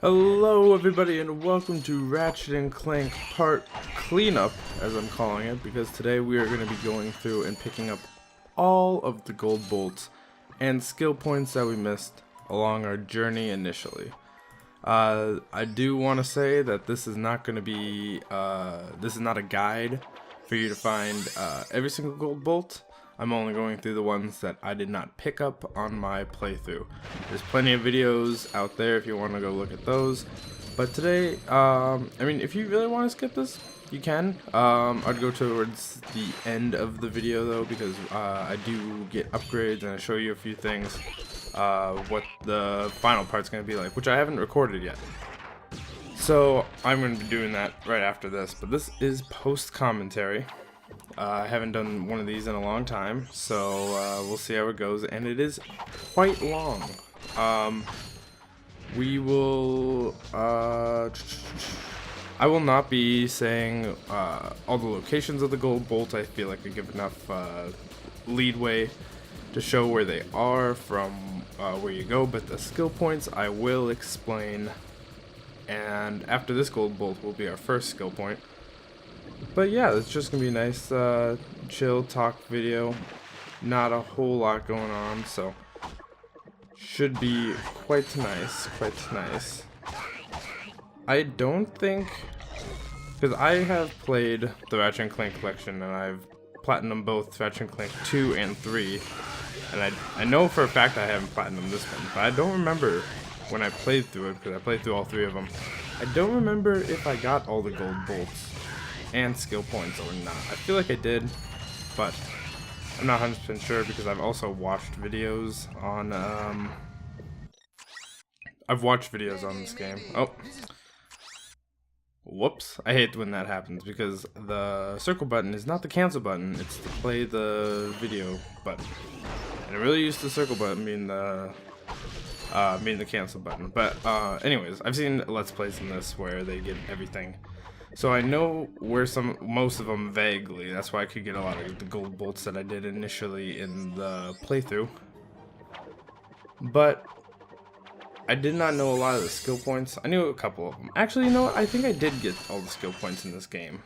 Hello everybody and welcome to Ratchet and Clank Part Cleanup, as I'm calling it, because today we are going to be going through and picking up all of the gold bolts and skill points that we missed along our journey initially. I do want to say that this is not going to be, this is not a guide for you to find every single gold bolt. I'm only going through the ones that I did not pick up on my playthrough. There's plenty of videos out there if you want to go look at those. But today, I mean, if you really want to skip this, you can. I'd go towards the end of the video though, because I do get upgrades and I show you a few things, what the final part's going to be like, which I haven't recorded yet. So I'm going to be doing that right after this, but this is post-commentary. I haven't done one of these in a long time, so we'll see how it goes, and it is quite long. We will, I will not be saying all the locations of the gold bolt. I feel like I give enough leadway to show where they are from where you go, but the skill points I will explain, and after this gold bolt will be our first skill point. But yeah, it's just gonna be a nice chill talk video, not a whole lot going on, so should be quite nice, I don't think, because I have played the Ratchet and Clank collection and I've platinum both Ratchet and Clank 2 and 3, and I know for a fact I haven't platinum this one, but I don't remember when I played through it, because I played through all three of them. I don't remember if I got all the gold bolts and skill points or not. I feel like I did, but I'm not 100% sure, because I've also watched videos on this game. Oh, whoops, I hate when that happens, because the circle button is not the cancel button, it's to play the video button, and it really used the circle button being the cancel button. But anyways, I've seen Let's Plays in this where they get everything. So I know where most of them vaguely. That's why I could get a lot of the gold bolts that I did initially in the playthrough. But I did not know a lot of the skill points. I knew a couple of them. Actually, you know what? I think I did get all the skill points in this game.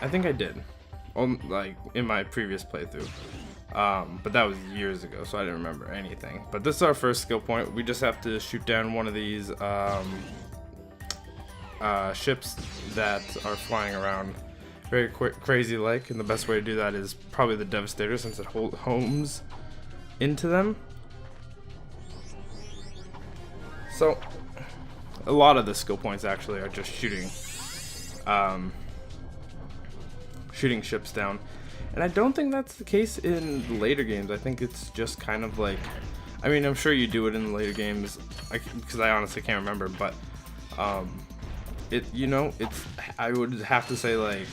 I think I did. Like in my previous playthrough. But that was years ago, so I didn't remember anything. But this is our first skill point. We just have to shoot down one of these ships that are flying around very crazy like, and the best way to do that is probably the Devastator, since it homes into them. So a lot of the skill points actually are just shooting ships down, and I don't think that's the case in later games. I think it's just kind of like, I mean, I'm sure you do it in the later games, because I honestly can't remember, but I would have to say like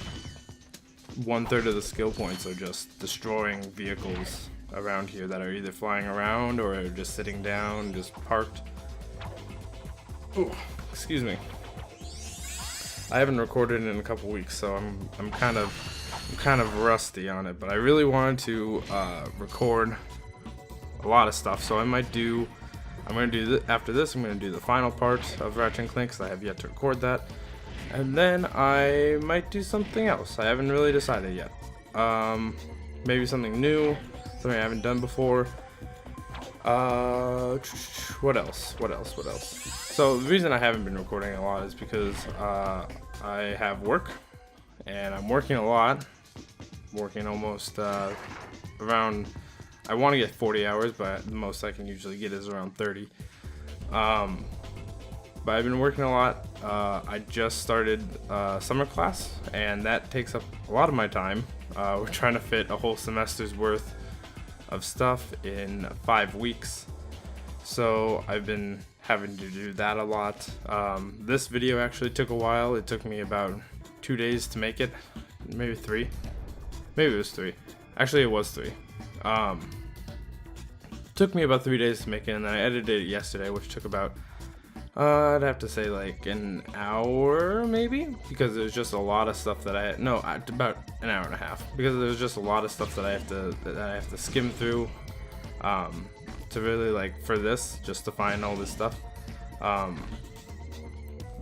1/3 of the skill points are just destroying vehicles around here that are either flying around or are just sitting down, just parked. Ooh, excuse me. I haven't recorded in a couple weeks, so I'm kind of rusty on it, but I really wanted to record a lot of stuff, so I'm going to do after this, I'm going to do the final part of Ratchet and Clank, because I have yet to record that. And then I might do something else. I haven't really decided yet. Maybe something new, something I haven't done before. What else? So the reason I haven't been recording a lot is because I have work, and I'm working a lot. Working almost around, I want to get 40 hours, but the most I can usually get is around 30. But I've been working a lot. I just started summer class, and that takes up a lot of my time. We're trying to fit a whole semester's worth of stuff in 5 weeks. So I've been having to do that a lot. This video actually took a while. It took me about 2 days to make it. Maybe 3. Maybe it was 3. Actually, it was 3. Took me about 3 days to make it, and then I edited it yesterday, which took about, I'd have to say like an hour maybe, because there's just a lot of stuff that about an hour and a half, because there's just a lot of stuff that I have to skim through, to really, like, for this, just to find all this stuff.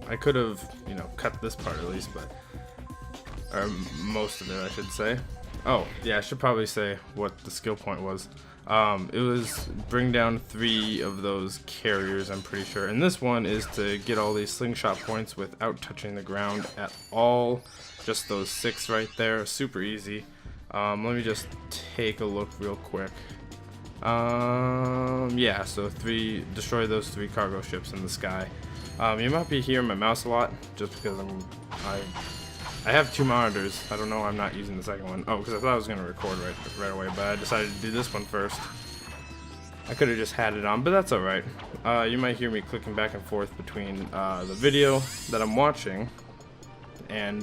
I could have, you know, cut this part at least, but or most of it, I should say. Oh, yeah, I should probably say what the skill point was. It was bring down 3 of those carriers, I'm pretty sure. And this one is to get all these slingshot points without touching the ground at all. Just those 6 right there, super easy. Let me just take a look real quick. Yeah, so destroy those 3 cargo ships in the sky. You might be hearing my mouse a lot, just because I have 2 monitors. I don't know, I'm not using the second one. Oh, because I thought I was going to record right away, but I decided to do this one first. I could have just had it on, but that's alright. You might hear me clicking back and forth between the video that I'm watching and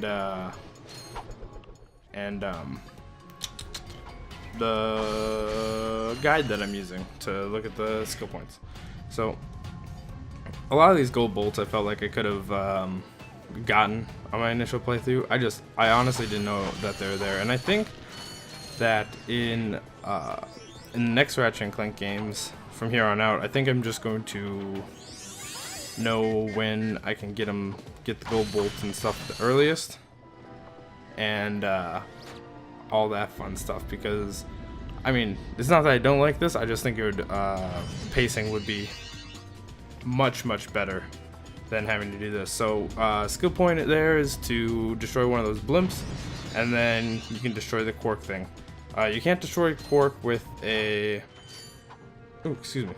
the guide that I'm using to look at the skill points. So, a lot of these gold bolts I felt like I could have gotten on my initial playthrough. I honestly didn't know that they were there, and I think that in the next Ratchet and Clank games from here on out, I think I'm just going to know when I can get the gold bolts and stuff the earliest, and all that fun stuff, because I mean, it's not that I don't like this, I just think it would pacing would be much better than having to do this. So skill point there is to destroy one of those blimps, and then you can destroy the quark thing. You can't destroy quark with a excuse me.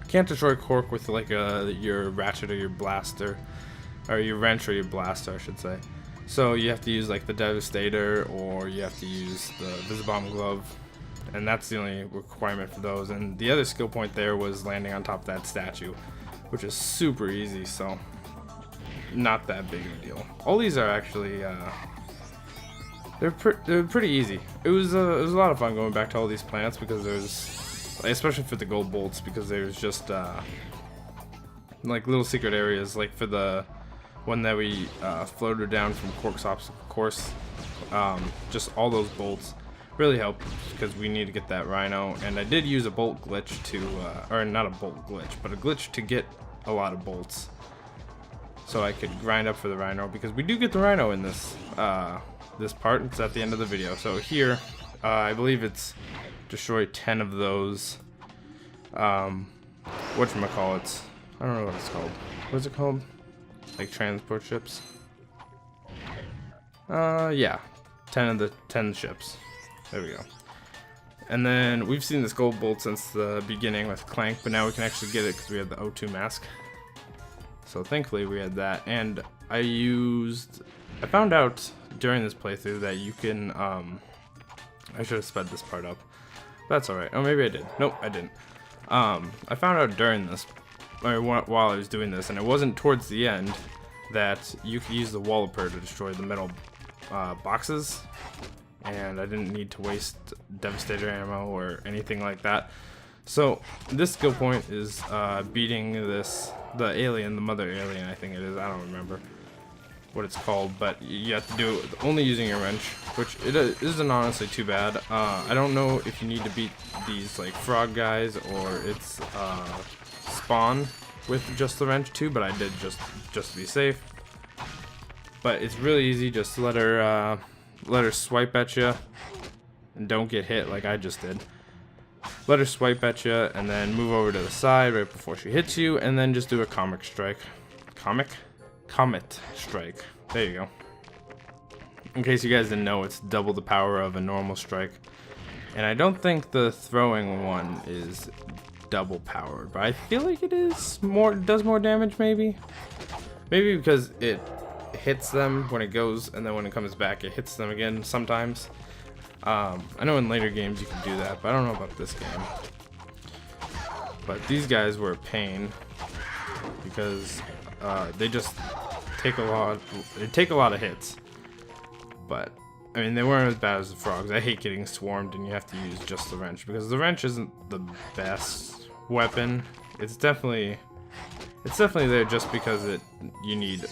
You can't destroy quark with like your ratchet or your blaster, or your wrench or your blaster, I should say. So you have to use like the Devastator, or you have to use the Visibomb glove, and that's the only requirement for those. And the other skill point there was landing on top of that statue, which is super easy, so not that big of a deal. All these are actually they're pretty easy. It was a lot of fun going back to all these planets, because there's, especially for the gold bolts, because there's just like little secret areas, like for the one that we floated down from Quark's obstacle course. Just all those bolts really help, because we need to get that rhino, and I did use a bolt glitch to, or not a bolt glitch, but a glitch to get a lot of bolts, so I could grind up for the rhino, because we do get the rhino in this this part. It's at the end of the video. So here, I believe it's destroy 10 of those, whatchamacallits, I don't know what it's called. What's it called? Like transport ships? Yeah, 10 of the 10 ships. There we go. And then we've seen this gold bolt since the beginning with Clank, but now we can actually get it because we have the O2 mask. So thankfully we had that, and I found out during this playthrough that you can, I should have sped this part up. That's alright. Oh, maybe I did. Nope, I didn't. I found out during this, or while I was doing this, and it wasn't towards the end, that you could use the Walloper to destroy the metal boxes, and I didn't need to waste Devastator ammo or anything like that. So this skill point is beating the alien, the mother alien, I think it is, I don't remember what it's called, but you have to do it only using your wrench, which it isn't honestly too bad. I don't know if you need to beat these like frog guys, or it's spawn with just the wrench too, but I did just to be safe. But it's really easy, just let her swipe at you and don't get hit like I just did. Let her swipe at you and then move over to the side right before she hits you, and then just do a comet strike. Comet strike. There you go. In case you guys didn't know, it's double the power of a normal strike. And I don't think the throwing one is double powered, but I feel like it is does more damage maybe. Maybe because it hits them when it goes, and then when it comes back it hits them again sometimes. I know in later games you can do that, but I don't know about this game. But these guys were a pain, because they just take a lot of hits. But I mean, they weren't as bad as the frogs. I hate getting swarmed and you have to use just the wrench, because the wrench isn't the best weapon. It's definitely there just because you need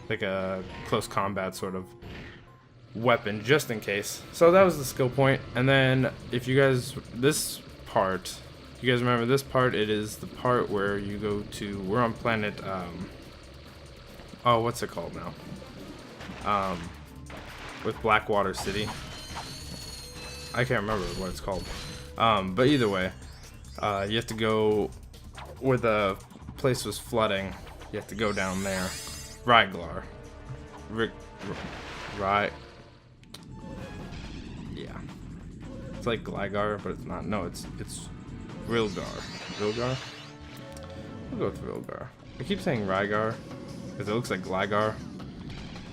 like a close combat sort of weapon just in case. So that was the skill point. And then if you guys, this part you guys remember this part, it is the part where you go to, we're on planet, oh, what's it called now? With Blackwater City. I can't remember what it's called. But either way, you have to go where the place was flooding. You have to go down there. Ryglar. Yeah. It's like Gligar, but it's not. No, it's Rilgar. Rilgar? I'll go with Rilgar. I keep saying Rygar because it looks like Gligar.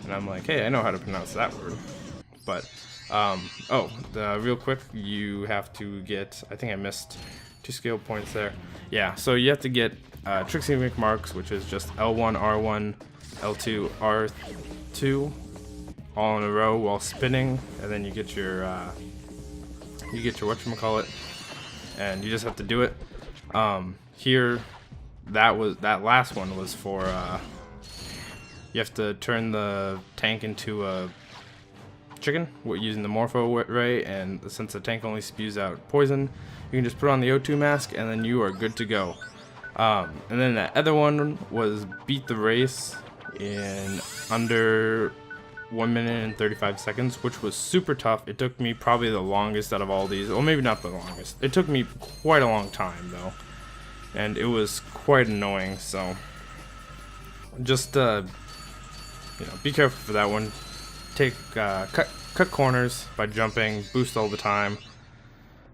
And I'm like, hey, I know how to pronounce that word. But, real quick, you have to get, I think I missed 2 skill points there. Yeah, so you have to get Trixie McMarks, which is just L1, R1, L2, R2, all in a row while spinning, and then you get your whatchamacallit, and you just have to do it. Here, that last one was for, you have to turn the tank into a chicken using the Morpho Ray, and since the tank only spews out poison, you can just put on the O2 mask and then you are good to go. And then that other one was beat the race in under 1 minute and 35 seconds, which was super tough. It took me probably the longest out of all these. Well, maybe not the longest. It took me quite a long time though, and it was quite annoying. So just be careful for that one. Take cut corners by jumping, boost all the time.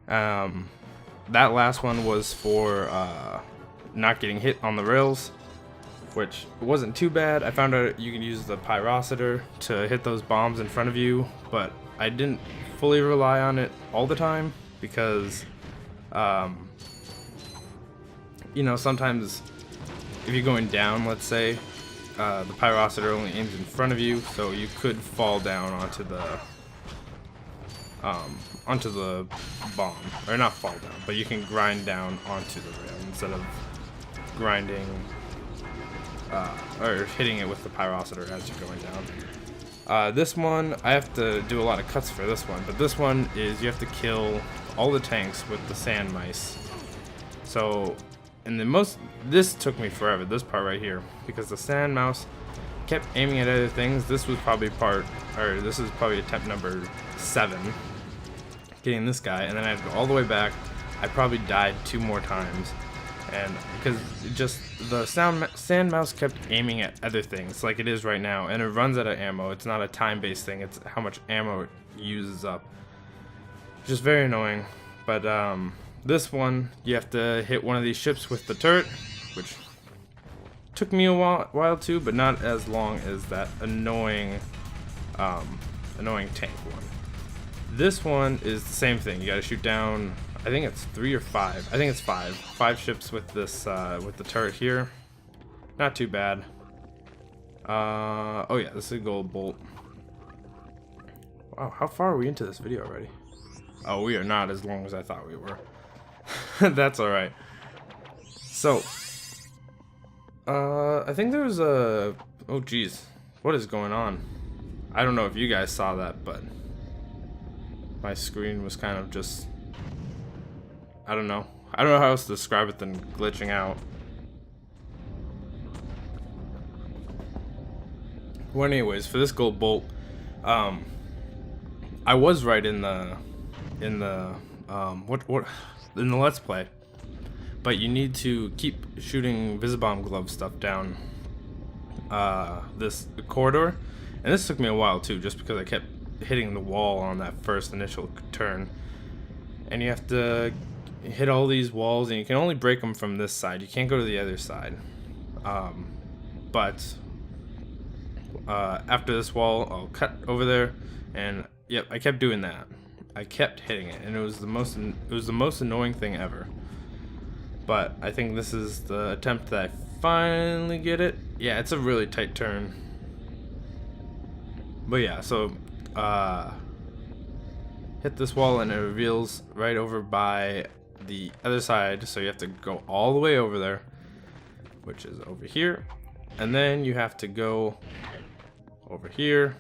That last one was for not getting hit on the rails, which wasn't too bad. I found out you can use the Pyrocitor to hit those bombs in front of you, but I didn't fully rely on it all the time because, sometimes if you're going down, let's say, the Pyrocitor only aims in front of you, so you could fall down onto the bomb, or not fall down, but you can grind down onto the rail instead of grinding or hitting it with the Pyrocitor as you're going down. This one, I have to do a lot of cuts for this one, but this one is you have to kill all the tanks with the sand mice. So, and this took me forever, this part right here, because the sand mouse kept aiming at other things. This was probably this is probably attempt number 7, getting this guy, and then I had to go all the way back. I probably died 2 more times, and because the sand mouse kept aiming at other things like it is right now, and it runs out of ammo. It's not a time-based thing, it's how much ammo it uses up. Just very annoying. But this one, you have to hit one of these ships with the turret, which took me a while too, but not as long as that annoying tank one. This one is the same thing. You gotta shoot down, I think it's 3 or 5. I think it's 5 ships with this with the turret here. Not too bad. Oh yeah, this is a gold bolt. Wow, how far are we into this video already? Oh, we are not as long as I thought we were. That's alright. So, I think there was a... Oh, geez. What is going on? I don't know if you guys saw that, but my screen was kind of just... I don't know. I don't know how else to describe it than glitching out. Well, anyways, for this gold bolt, I was right in the Let's Play, but you need to keep shooting Visibomb glove stuff down this corridor, and this took me a while too, just because I kept hitting the wall on that first initial turn, and you have to hit all these walls, and you can only break them from this side. You can't go to the other side. But after this wall, I'll cut over there, and yep, I kept doing that. I kept hitting it, and it was the most annoying thing ever. But I think this is the attempt that I finally get it. Yeah, it's a really tight turn. But yeah, so hit this wall, and it reveals right over by the other side, so you have to go all the way over there, which is over here, and then you have to go over here,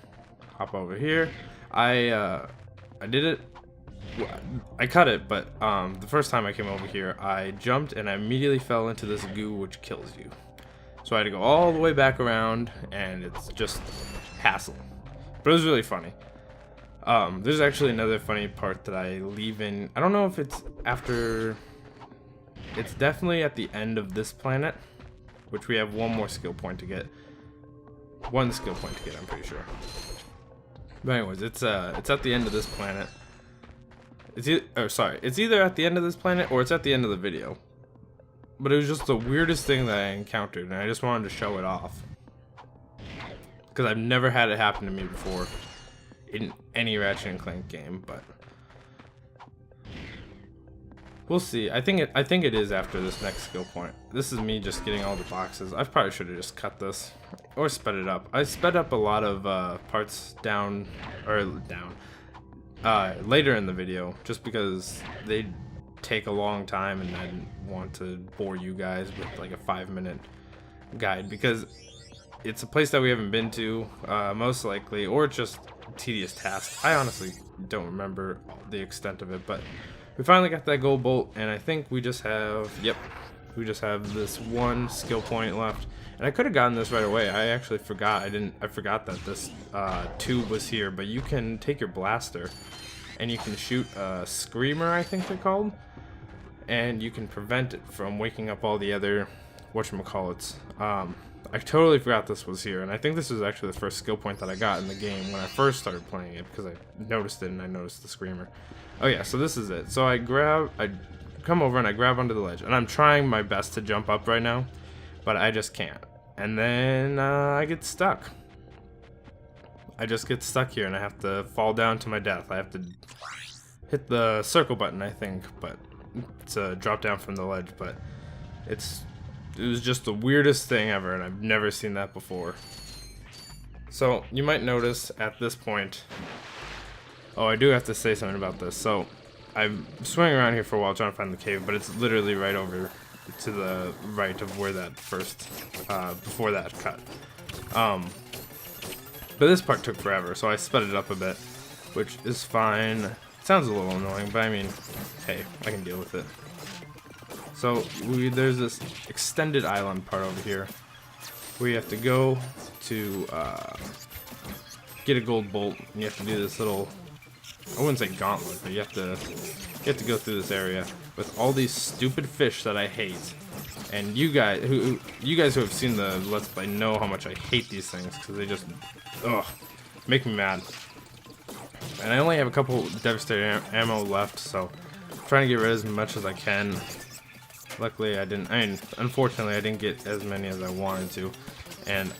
hop over here. I did it I cut it, but the first time I came over here, I jumped and I immediately fell into this goo which kills you. So I had to go all the way back around, and it's just hassle. But it was really funny. There's actually another funny part that I leave in. I don't know if it's after. It's definitely at the end of this planet, which we have one more skill point to get. One skill point to get, I'm pretty sure. But anyways, it's at the end of this planet. It's either at the end of this planet or it's at the end of the video. But it was just the weirdest thing that I encountered, and I just wanted to show it off. Because I've never had it happen to me before in any Ratchet and Clank game, but we'll see. I think it is after this next skill point. This is me just getting all the boxes. I probably should have just cut this or sped it up. I sped up a lot of parts later in the video just because they take a long time, and I didn't want to bore you guys with like a 5-minute guide because it's a place that we haven't been to, most likely, or it's just a tedious task. I honestly don't remember the extent of it, but we finally got that gold bolt, and I think we just have, we just have this one skill point left. And I could have gotten this right away. I actually forgot. I forgot that this tube was here, but you can take your blaster and you can shoot a screamer, I think they're called, and you can prevent it from waking up all the other whatchamacallits. I totally forgot this was here, and I think this is actually the first skill point that I got in the game when I first started playing it, because I noticed it and I noticed the screamer. Oh yeah, so this is it. So I come over and I grab onto the ledge, and I'm trying my best to jump up right now, but I just can't. And then I get stuck. I just get stuck here, and I have to fall down to my death. I have to hit the circle button, I think, but it's a drop down from the ledge. But it was just the weirdest thing ever, and I've never seen that before. So you might notice at this point. Oh, I do have to say something about this. So I'm swinging around here for a while trying to find the cave, but it's literally right over to the right of where that first, before that cut. But this part took forever, so I sped it up a bit, which is fine. It sounds a little annoying, but I mean, hey, I can deal with it. So there's this extended island part over here where you have to go to get a gold bolt, and you have to do this little, I wouldn't say gauntlet, but you have to go through this area with all these stupid fish that I hate. And you guys who have seen the Let's Play know how much I hate these things, because they just make me mad. And I only have a couple devastating ammo left, so I'm trying to get rid of as much as I can. Luckily, unfortunately, I didn't get as many as I wanted to, and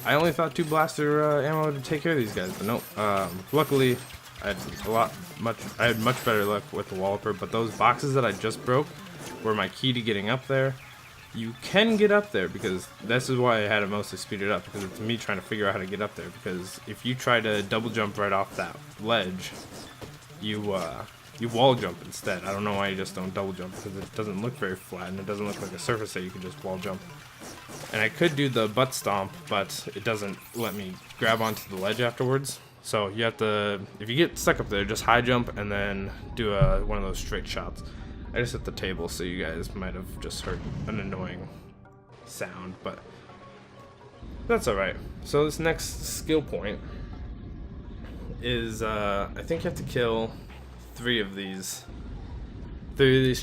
I only thought 2 blaster ammo to take care of these guys, but nope. Luckily, I had much better luck with the Walloper, but those boxes that I just broke were my key to getting up there. You can get up there, because this is why I had it mostly speeded up, because it's me trying to figure out how to get up there, because if you try to double jump right off that ledge, you wall jump instead. I don't know why you just don't double jump, because it doesn't look very flat, and it doesn't look like a surface that you can just wall jump. And I could do the butt stomp, but it doesn't let me grab onto the ledge afterwards. So you have to, if you get stuck up there, just high jump and then do one of those straight shots. I just hit the table, so you guys might have just heard an annoying sound, but that's alright. So this next skill point is, I think you have to kill 3 of these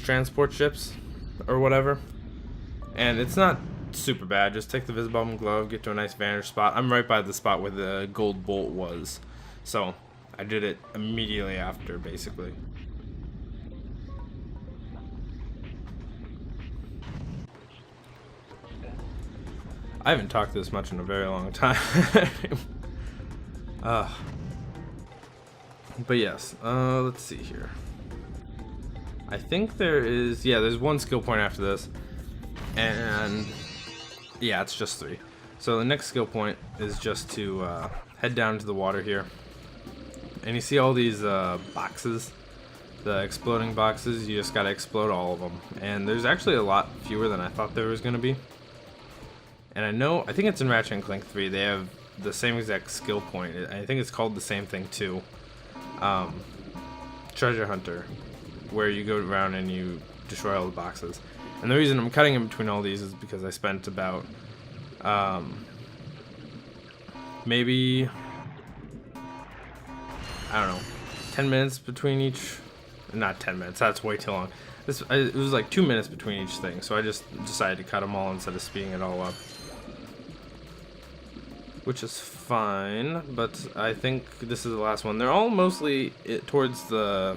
transport ships, or whatever. And it's not super bad, just take the Visibomb glove, get to a nice vantage spot. I'm right by the spot where the gold bolt was, so I did it immediately after, basically. I haven't talked this much in a very long time. But yes, let's see here. I think there's 1 skill point after this, and yeah, it's just 3. So the next skill point is just to head down to the water here, and you see all these boxes, the exploding boxes. You just gotta explode all of them, and there's actually a lot fewer than I thought there was gonna be. And I think it's in Ratchet and Clank 3, they have the same exact skill point. I think it's called the same thing too. treasure hunter, where you go around and you destroy all the boxes. And the reason I'm cutting in between all these is because I spent about maybe, I don't know, 10 minutes between each. Not 10 minutes, that's way too long. It was like 2 minutes between each thing, so I just decided to cut them all instead of speeding it all up. Which is fine, but I think this is the last one. They're all mostly towards the...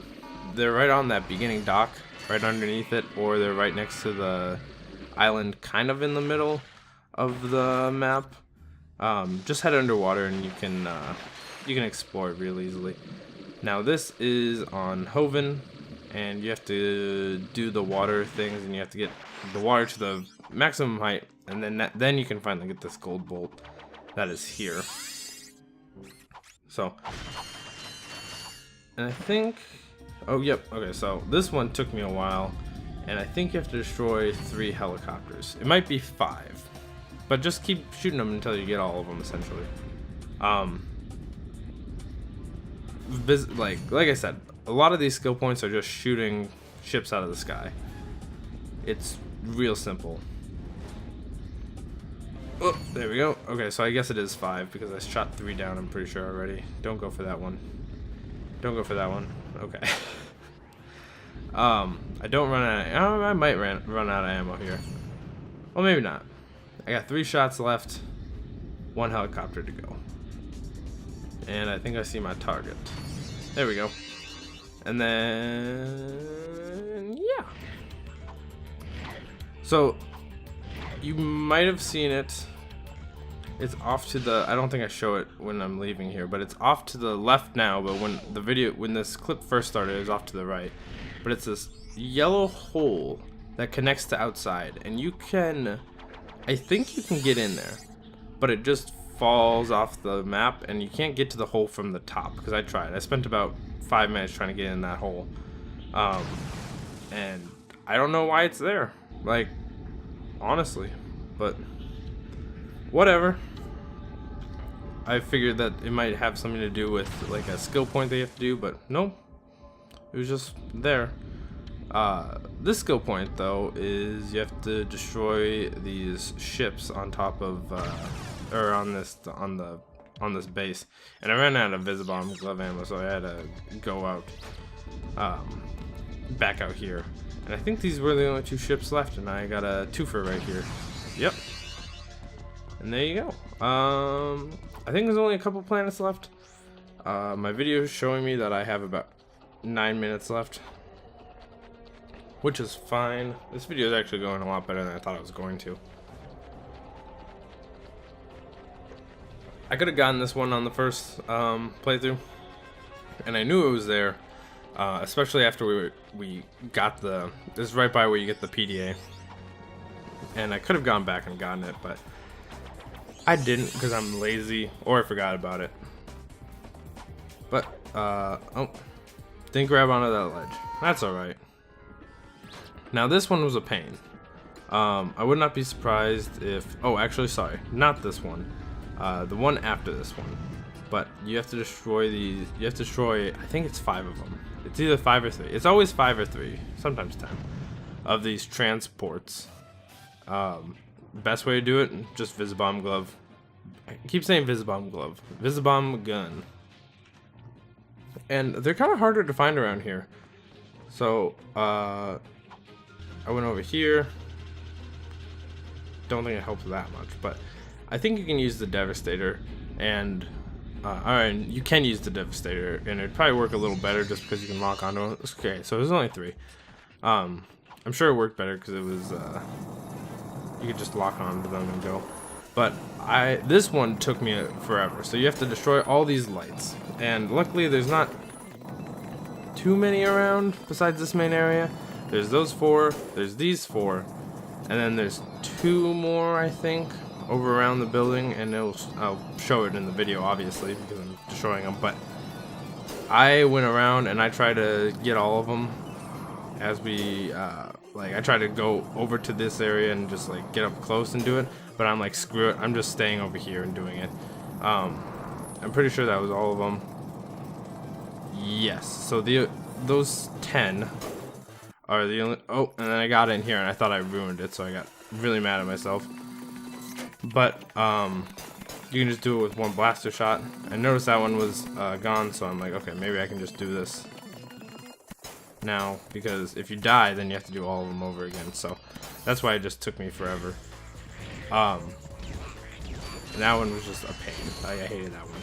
They're right on that beginning dock, right underneath it, or they're right next to the island, kind of in the middle of the map. Just head underwater and you can explore it real easily. Now this is on Hoven, and you have to do the water things, and you have to get the water to the maximum height, and then you can finally get this gold bolt that is here. So, and I think, oh yep, okay, so this one took me a while, and I think you have to destroy 3 helicopters. It might be 5, but just keep shooting them until you get all of them, essentially. Like I said, a lot of these skill points are just shooting ships out of the sky. It's real simple. Oh, there we go. Okay, so I guess it is 5 because I shot 3 down, I'm pretty sure already. Don't go for that one. Don't go for that one. Okay. I don't run out of, I might run out of ammo here. Well, maybe not. I got 3 shots left, 1 helicopter to go. And I think I see my target. There we go. And then, yeah. So, you might have seen it. It's off to the, I don't think I show it when I'm leaving here, but it's off to the left now, but when this clip first started, it was off to the right. But it's this yellow hole that connects to outside, and you can, I think you can get in there, but it just falls off the map, and you can't get to the hole from the top, because I tried. I spent about 5 minutes trying to get in that hole, and I don't know why it's there, like, honestly, but whatever. I figured that it might have something to do with like a skill point they have to do, but no, it was just there. This skill point though is you have to destroy these ships on top of or on this base, and I ran out of Visibomb glove ammo, so I had to go out back out here, and I think these were the only 2 ships left, and I got a twofer right here. Yep, and there you go. I think there's only a couple planets left. My video is showing me that I have about 9 minutes left, which is fine. This video is actually going a lot better than I thought it was going to. I could have gotten this one on the first playthrough, and I knew it was there, especially after we got the, this is right by where you get the PDA, and I could have gone back and gotten it, but I didn't because I'm lazy, or I forgot about it. But, oh, didn't grab onto that ledge. That's alright. Now this one was a pain. I would not be surprised if, oh actually sorry, not this one. The one after this one. But you have to destroy these, you have to destroy, I think it's 5 of them. It's either 5 or 3. It's always 5 or 3, sometimes 10, of these transports. Best way to do it, just Visibomb glove. I keep saying Visibomb glove. Visibomb gun. And they're kind of harder to find around here. So, I went over here. Don't think it helps that much, but I think you can use the Devastator, and alright, you can use the Devastator, and it'd probably work a little better just because you can lock onto it. Okay, so there's only 3. I'm sure it worked better because it was you could just lock onto them and go. But this one took me forever. So you have to destroy all these lights, and luckily there's not too many around besides this main area. There's those 4, there's these 4, and then there's 2 more I think over around the building, and I'll show it in the video obviously because I'm destroying them. But I went around and I tried to get all of them as we like I tried to go over to this area and just like get up close and do it, but I'm like, screw it, I'm just staying over here and doing it. I'm pretty sure that was all of them. Yes, so the those 10 are the only... Oh, and then I got in here and I thought I ruined it, so I got really mad at myself. But, you can just do it with one blaster shot. I noticed that one was gone, so I'm like, okay, maybe I can just do this now, because if you die, then you have to do all of them over again. So that's why it just took me forever. And that one was just a pain. I hated that one.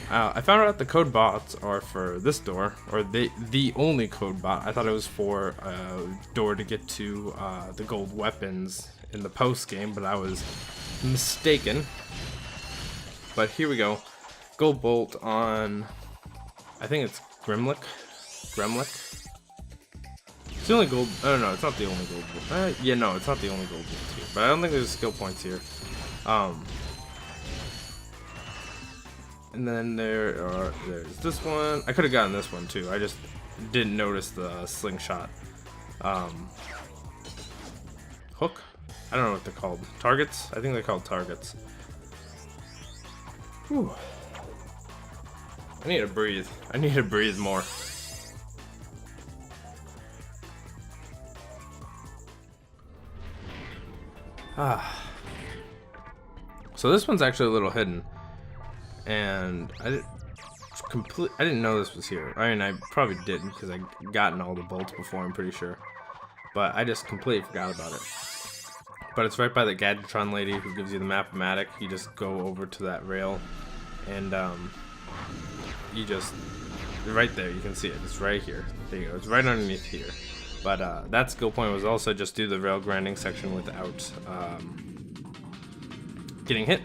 I found out the code bots are for this door, or the only code bot. I thought it was for a door to get to the gold weapons in the post game, but I was mistaken. But here we go. Gold bolt on, I think it's Gremlick. It's the only gold. Oh no, it's not the only gold bolt. Yeah, no, it's not the only gold bolt here. But I don't think there's skill points here. And then there's this one. I could have gotten this one too. I just didn't notice the slingshot. Hook. I don't know what they're called. Targets? I think they're called targets. Whew. I need to breathe. I need to breathe more. So this one's actually a little hidden, and I didn't know this was here. I mean, I probably didn't because I gotten all the bolts before, I'm pretty sure, but I just completely forgot about it. But it's right by the Gadgetron lady who gives you the map-o-matic. You just go over to that rail, and you just right there. You can see it. It's right here. There you go. It's right underneath here. But that skill point was also just do the rail grinding section without getting hit,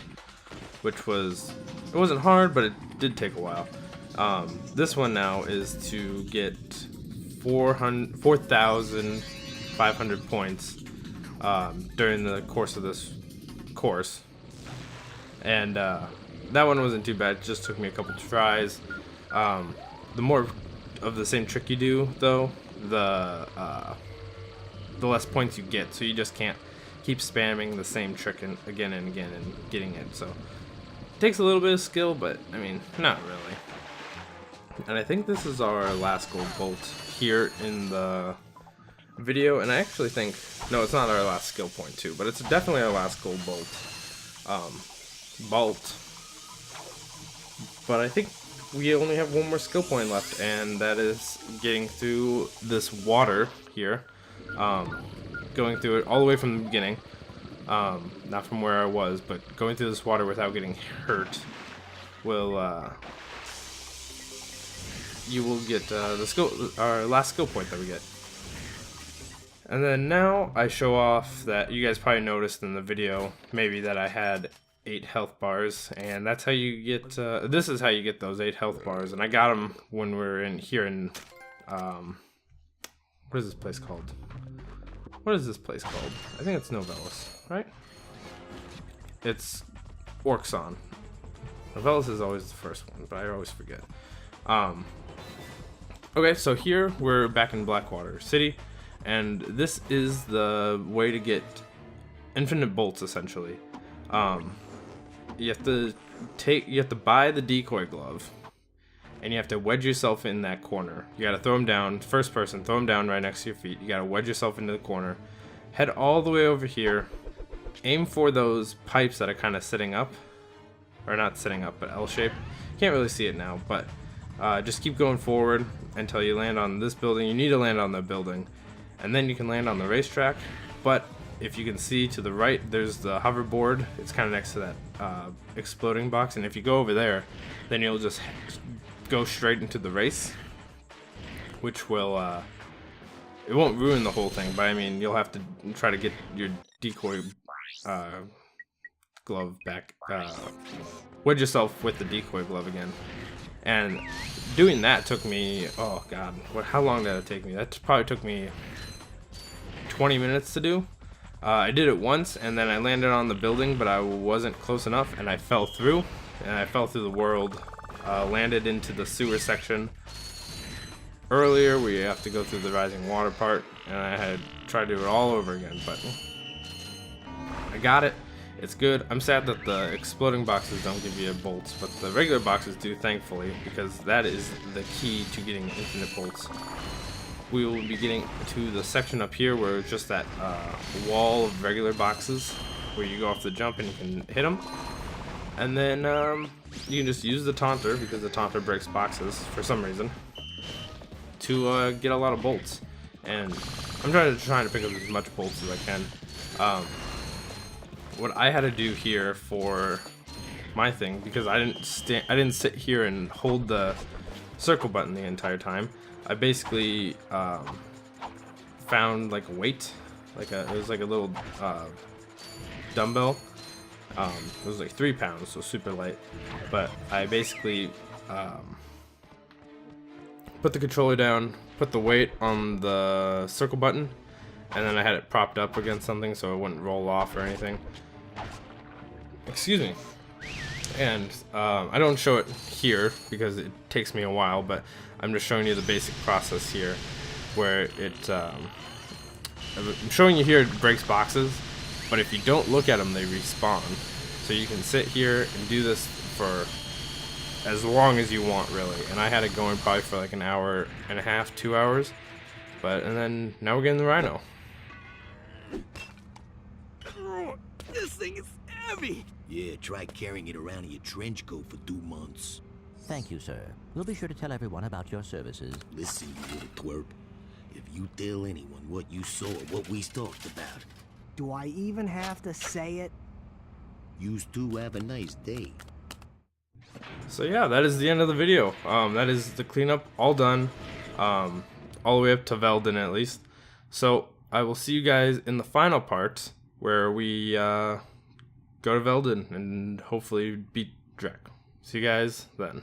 which was, it wasn't hard, but it did take a while. This one now is to get 4,500 points during the course of this course, and that one wasn't too bad. It just took me a couple tries. The more of the same trick you do, though, the less points you get, so you just can't keep spamming the same trick again and again and getting it. So it takes a little bit of skill, but I mean, not really. And I think this is our last gold bolt here in the video, and I actually think, no, it's not our last skill point too, but it's definitely our last gold bolt. But I think we only have one more skill point left, and that is getting through this water here, going through it all the way from the beginning, not from where I was, but going through this water without getting hurt will you will get our last skill point that we get. And then now I show off that you guys probably noticed in the video maybe that I had 8 health bars, and that's how you get this is how you get those 8 health bars, and I got them when we're in here in what is this place called? I think it's Novellis, right? It's Orxon. Novellis is always the first one, but I always forget. Okay, so here we're back in Blackwater City, and this is the way to get infinite bolts, essentially. You have to buy the decoy glove, and you have to wedge yourself in that corner. You gotta throw them down, first person, throw them down right next to your feet. You gotta wedge yourself into the corner, head all the way over here, aim for those pipes that are kind of sitting up, or not sitting up, but L-shaped. Can't really see it now, but just keep going forward until you land on this building. You need to land on the building, and then you can land on the racetrack. But if you can see to the right, there's the hoverboard. It's kind of next to that exploding box, and if you go over there, then you'll just go straight into the race, which will it won't ruin the whole thing, but I mean, you'll have to try to get your decoy glove back, wedge yourself with the decoy glove again. And doing that took me, oh god, how long did it take me? That probably took me 20 minutes to do. I did it once, and then I landed on the building, but I wasn't close enough, and I fell through. And I fell through the world, landed into the sewer section earlier, where you have to go through the rising water part, and I had tried to do it all over again, but I got it. It's good. I'm sad that the exploding boxes don't give you bolts, but the regular boxes do, thankfully, because that is the key to getting infinite bolts. we will be getting to the section up here where it's just that wall of regular boxes where you go off the jump and you can hit them. And then you can just use the taunter, because the taunter breaks boxes for some reason, to get a lot of bolts. And I'm trying to pick up as much bolts as I can. What I had to do here for my thing, because I didn't sit here and hold the circle button the entire time. I basically found like a weight, it was like a little dumbbell. It was like 3 pounds, so super light. But I basically put the controller down, put the weight on the circle button, and then I had it propped up against something so it wouldn't roll off or anything. Excuse me. And I don't show it here because it takes me a while, but I'm just showing you the basic process here, where I'm showing you here it breaks boxes, but if you don't look at them, they respawn. So you can sit here and do this for as long as you want, really. And I had it going probably for like an hour and a half, 2 hours. And then now we're getting the rhino. This thing is heavy. Yeah, try carrying it around in your trench coat for 2 months. Thank you, sir. We'll be sure to tell everyone about your services. Listen, you little twerp. If you tell anyone what you saw or what we talked about, Do I even have to say it? yous two have a nice day. So yeah, that is the end of the video. That is the cleanup all done, all the way up to Veldin at least. So I will see you guys in the final part where we go to Veldin and hopefully beat Drek. See you guys then.